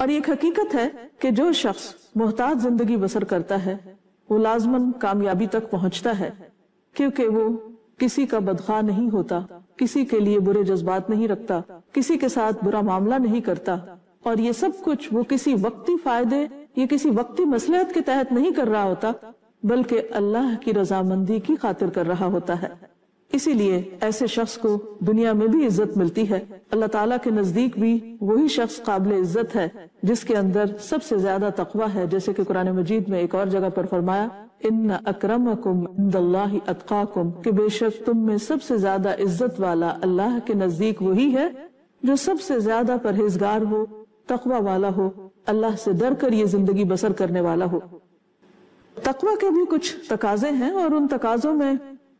اور یہ ایک حقیقت ہے کہ جو شخص محتاط زندگی بسر کرتا ہے وہ لازماً کامیابی تک پہنچتا ہے، کیونکہ وہ کسی کا بدخواہ نہیں ہوتا، کسی کے لیے برے جذبات نہیں رکھتا، کسی کے ساتھ برا معاملہ نہیں کرتا، اور یہ سب کچھ وہ کسی وقتی فائدے یا کسی وقتی مصلحت کے تحت نہیں کر رہا ہوتا، بلکہ اللہ کی رضامندی کی خاطر کر رہا ہوتا ہے۔ اسی لیے ایسے شخص کو دنیا میں بھی عزت ملتی ہے، اللہ تعالیٰ کے نزدیک بھی وہی شخص قابل عزت ہے جس کے اندر سب سے زیادہ تقویٰ ہے، جیسے کہ قرآن مجید میں ایک اور جگہ پر فرمایا ان اکرمکم عند اللہ اتقاکم، کہ بے شک تم میں سب سے زیادہ عزت والا اللہ کے نزدیک وہی ہے جو سب سے زیادہ پرہیزگار ہو، تقویٰ والا ہو، اللہ سے ڈر کر یہ زندگی بسر کرنے والا ہو۔ تقویٰ کے بھی کچھ تقاضے ہیں، اور ان تقاضوں میں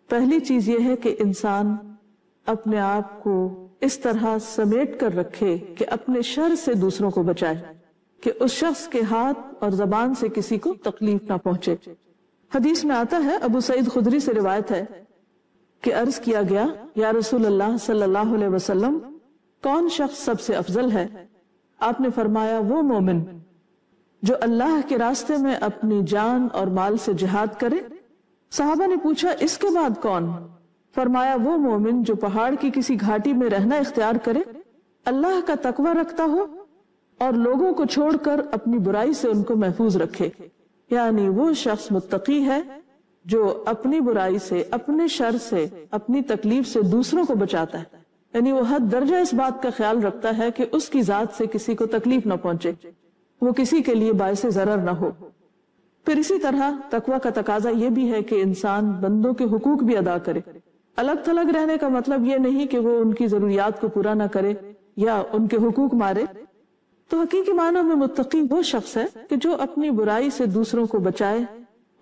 پہلی چیز یہ ہے کہ انسان اپنے آپ کو اس طرح سمیٹ کر رکھے کہ اپنے شر سے دوسروں کو بچائے، کہ اس شخص کے ہاتھ اور زبان سے کسی کو تکلیف نہ پہنچے۔ حدیث میں آتا ہے، ابو سعید خدری سے روایت ہے کہ عرض کیا گیا، یا رسول اللہ صلی اللہ علیہ وسلم، کون شخص سب سے افضل ہے؟ آپ نے فرمایا، وہ مومن جو اللہ کے راستے میں اپنی جان اور مال سے جہاد کرے۔ صحابہ نے پوچھا، اس کے بعد کون؟ فرمایا، وہ مومن جو پہاڑ کی کسی گھاٹی میں رہنا اختیار کرے، اللہ کا تقوی رکھتا ہو اور لوگوں کو چھوڑ کر اپنی برائی سے ان کو محفوظ رکھے۔ یعنی وہ شخص متقی ہے جو اپنی برائی سے، اپنے شر سے، اپنی تکلیف سے دوسروں کو بچاتا ہے، یعنی وہ حد درجہ اس بات کا خیال رکھتا ہے کہ اس کی ذات سے کسی کو تکلیف نہ پہنچے، وہ کسی کے لیے باعث ضرر نہ ہو۔ پھر اسی طرح تقویٰ کا تقاضا یہ بھی ہے کہ انسان بندوں کے حقوق بھی ادا کرے۔ الگ تھلگ رہنے کا مطلب یہ نہیں کہ وہ ان کی ضروریات کو پورا نہ کرے یا ان کے حقوق مارے۔ تو حقیقی معنی میں متقی وہ شخص ہے کہ جو اپنی برائی سے دوسروں کو بچائے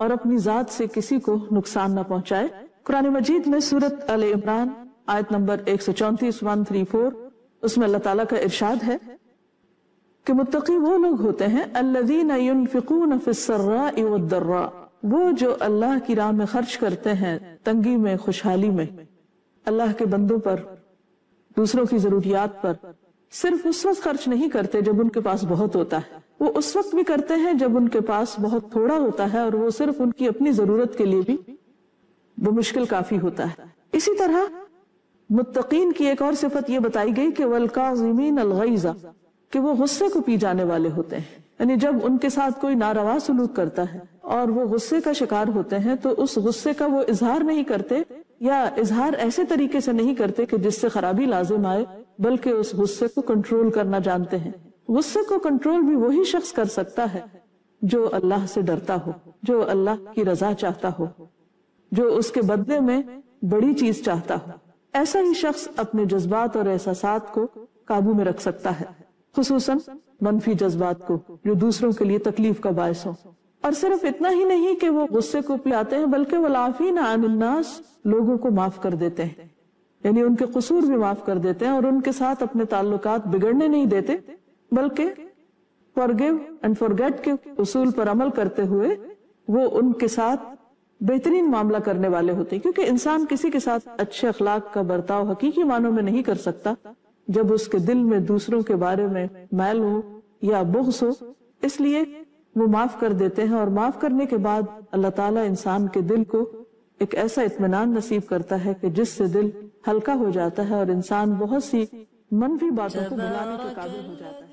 اور اپنی ذات سے کسی کو نقصان نہ پہنچائے۔ قرآن مجید میں سورۃ آل عمران آیت نمبر 134 134 اس میں اللہ تعالیٰ کا ارشاد ہے کہ متقی وہ لوگ ہوتے ہیں الذین ينفقون فی السراء والضراء، وہ جو اللہ کی راہ میں خرچ کرتے ہیں تنگی میں، خوشحالی میں، اللہ کے بندوں پر، دوسروں کی ضروریات پر۔ صرف اس وقت خرچ نہیں کرتے جب ان کے پاس بہت ہوتا ہے، وہ اس وقت بھی کرتے ہیں جب ان کے پاس بہت تھوڑا ہوتا ہے، اور وہ صرف ان کی اپنی ضرورت کے لیے بھی بمشکل کافی ہوتا ہے۔ اسی طرح متقین کی ایک اور صفت یہ بتائی گئی کہ والکاظمین الغیظ، کہ وہ غصے کو پی جانے والے ہوتے ہیں، یعنی جب ان کے ساتھ کوئی ناروا سلوک کرتا ہے اور وہ غصے کا شکار ہوتے ہیں تو اس غصے کا وہ اظہار نہیں کرتے، یا اظہار ایسے طریقے سے نہیں کرتے کہ جس سے خرابی لازم آئے، بلکہ اس غصے کو کنٹرول کرنا جانتے ہیں۔ غصے کو کنٹرول بھی وہی شخص کر سکتا ہے جو اللہ سے ڈرتا ہو، جو اللہ کی رضا چاہتا ہو، جو اس کے بدلے میں بڑی چیز چاہتا ہو۔ ایسا ہی شخص اپنے جذبات اور احساسات کو قابو میں رکھ سکتا ہے، خصوصاً منفی جذبات کو جو دوسروں کے لیے تکلیف کا باعث ہو۔ اور صرف اتنا ہی نہیں کہ وہ غصے کو پلاتے ہیں، بلکہ والعافین عن الناس، لوگوں کو معاف کر دیتے ہیں، یعنی ان کے قصور بھی معاف کر دیتے ہیں اور ان کے ساتھ اپنے تعلقات بگڑنے نہیں دیتے، بلکہ forgive and forget کے اصول پر عمل کرتے ہوئے وہ ان کے ساتھ بہترین معاملہ کرنے والے ہوتے ہیں، کیونکہ انسان کسی کے ساتھ اچھے اخلاق کا برتاؤ حقیقی معنوں میں نہیں کر سکتا جب اس کے دل میں دوسروں کے بارے میں میل ہو یا بغض ہو۔ اس لیے وہ معاف کر دیتے ہیں، اور معاف کرنے کے بعد اللہ تعالیٰ انسان کے دل کو ایک ایسا اطمینان نصیب کرتا ہے کہ جس سے دل ہلکا ہو جاتا ہے اور انسان بہت سی منفی باتوں کو بھلانے کے قابل ہو جاتا ہے۔